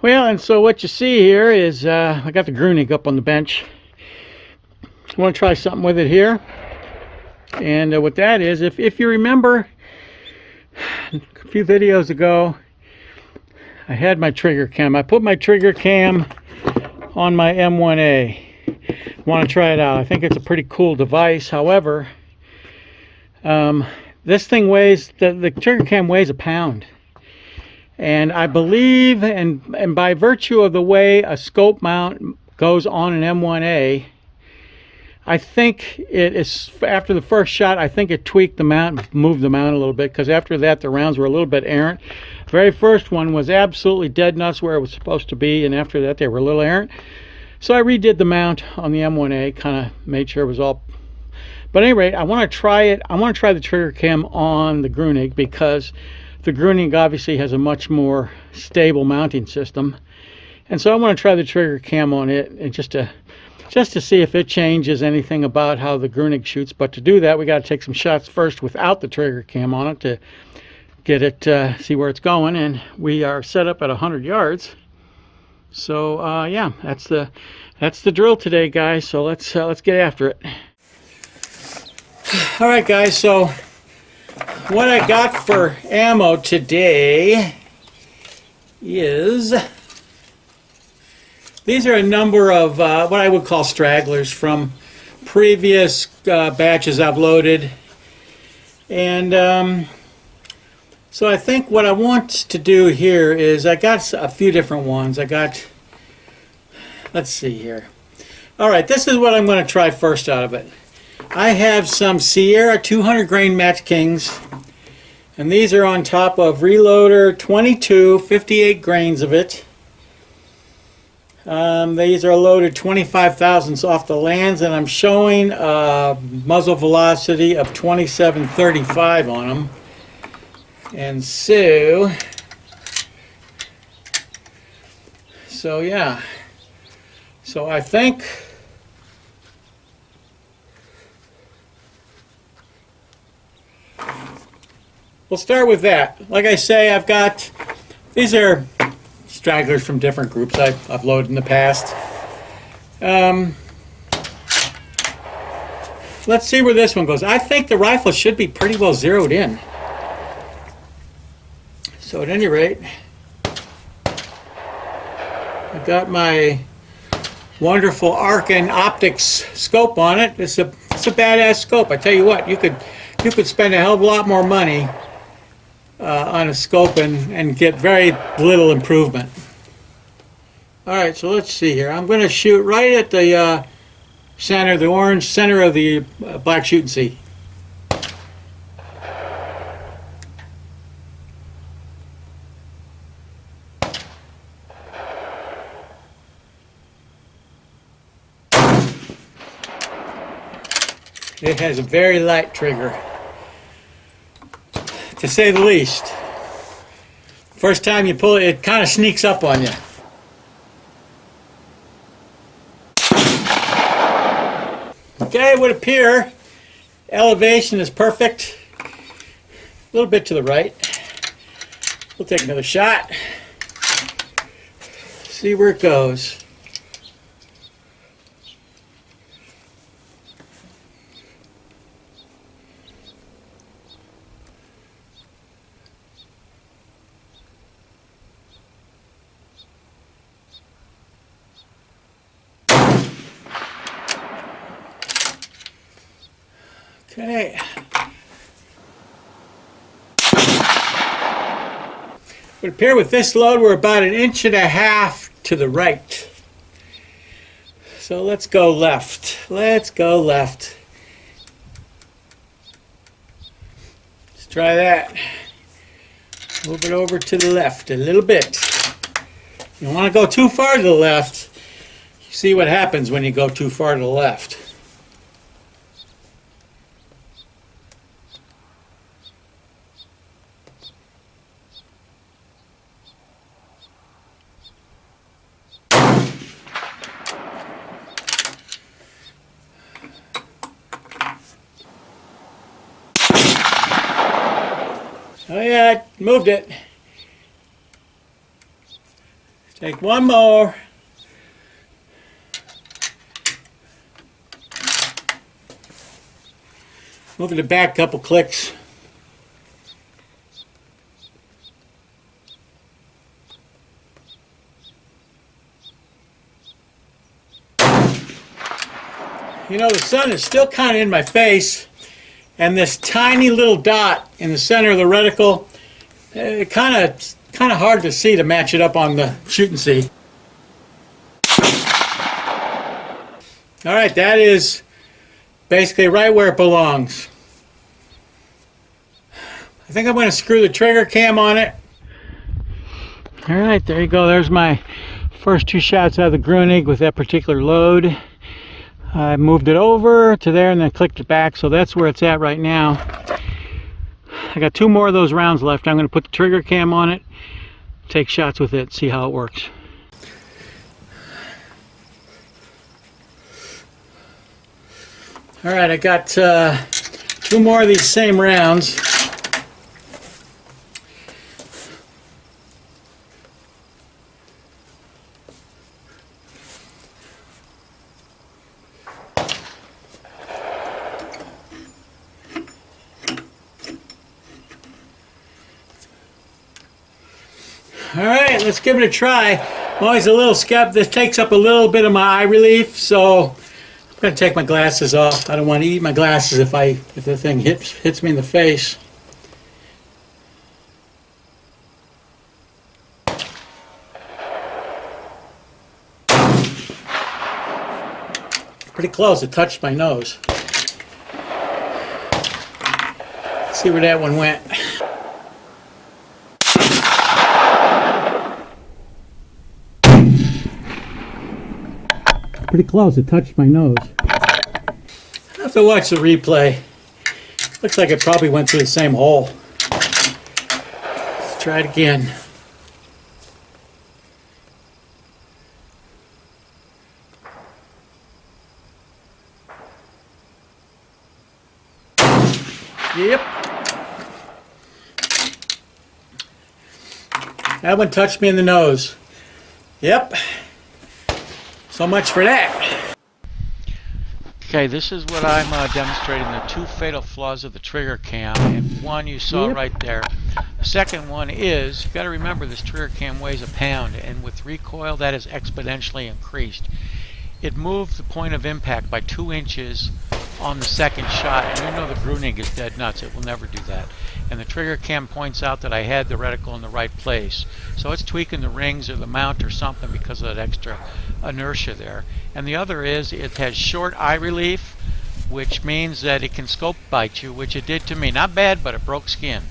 Well, and so what you see here is I got the Grunig up on the bench. I want to try something with it here. And what that is, if you remember a few videos ago, I had my TriggerCam. I put my TriggerCam on my M1A. Want to try it out. I think it's a pretty cool device. However, this thing weighs, the TriggerCam weighs a pound. And I believe, and by virtue of the way a scope mount goes on an M1A, I think it is, after the first shot, I think it tweaked the mount, moved the mount a little bit, because after that the rounds were a little bit errant. The very first one was absolutely dead nuts where it was supposed to be, and after that they were a little errant. So I redid the mount on the M1A, kind of made sure it was all. But at any rate, I want to try it. I want to try the TriggerCam on the Grunig, because the Grunig obviously has a much more stable mounting system. And so I want to try the TriggerCam on it, and just to see if it changes anything about how the Grunig shoots. But to do that, we got to take some shots first without the TriggerCam on it to get it, see where it's going. And we are set up at 100 yards. So yeah, that's the drill today, guys. So let's get after it. All right, guys. So what I got for ammo today is, these are a number of what I would call stragglers from previous batches I've loaded. And so I think what I want to do here is, I got a few different ones. I got, let's see here. All right, this is what I'm going to try first out of it. I have some Sierra 200 grain Match Kings, and these are on top of Reloader 22, 58 grains of it. These are loaded 25 thousandths off the lands, and I'm showing a muzzle velocity of 2735 on them. And so yeah. So I think we'll start with that. Like I say, I've got, these are stragglers from different groups I've loaded in the past. Let's see where this one goes. I think the rifle should be pretty well zeroed in. So at any rate, I've got my wonderful Arkin Optics scope on it. It's a badass scope. I tell you what, you could spend a hell of a lot more money on a scope and get very little improvement. All right, so let's see here. I'm going to shoot right at the center, the orange center of the black shooting sea. It has a very light trigger, to say the least. First time you pull it, it kind of sneaks up on you. Okay, it would appear elevation is perfect. A little bit to the right. We'll take another shot. See where it goes. Okay. It would appear with this load we're about 1.5 inches to the right. So let's go left. Let's go left. Let's try that. Move it over to the left a little bit. You don't want to go too far to the left. You see what happens when you go too far to the left. Oh yeah, I moved it. Take one more. Moving it back a couple clicks. You know, the sun is still kind of in my face, and this tiny little dot in the center of the reticle, kind of hard to see to match it up on the shoot and see. All right, that is basically right where it belongs. I think I'm going to screw the trigger cam on it. All right, there you go. There's my first two shots out of the Grunig with that particular load. I moved it over to there and then clicked it back, so that's where it's at right now. I got two more of those rounds left. I'm going to put the trigger cam on it, take shots with it, see how it works. All right, I got two more of these same rounds. All right, let's give it a try. I'm always a little skeptical. This takes up a little bit of my eye relief, so I'm going to take my glasses off. I don't want to eat my glasses if the thing hits me in the face. Pretty close. It touched my nose. Let's see where that one went. Pretty close. It touched my nose. I have to watch the replay. Looks like it probably went through the same hole. Let's try it again. Yep. That one touched me in the nose. Yep. So much for that. Okay, this is what I'm demonstrating, the two fatal flaws of the trigger cam. And one you saw right there. The second one is, you've got to remember this trigger cam weighs a pound, and with recoil that is exponentially increased. It moved the point of impact by 2 inches on the second shot, and you know the Grunig is dead nuts. It will never do that. And the trigger cam points out that I had the reticle in the right place. So it's tweaking the rings or the mount or something because of that extra inertia there. And the other is it has short eye relief, which means that it can scope bite you, which it did to me. Not bad, but it broke skin.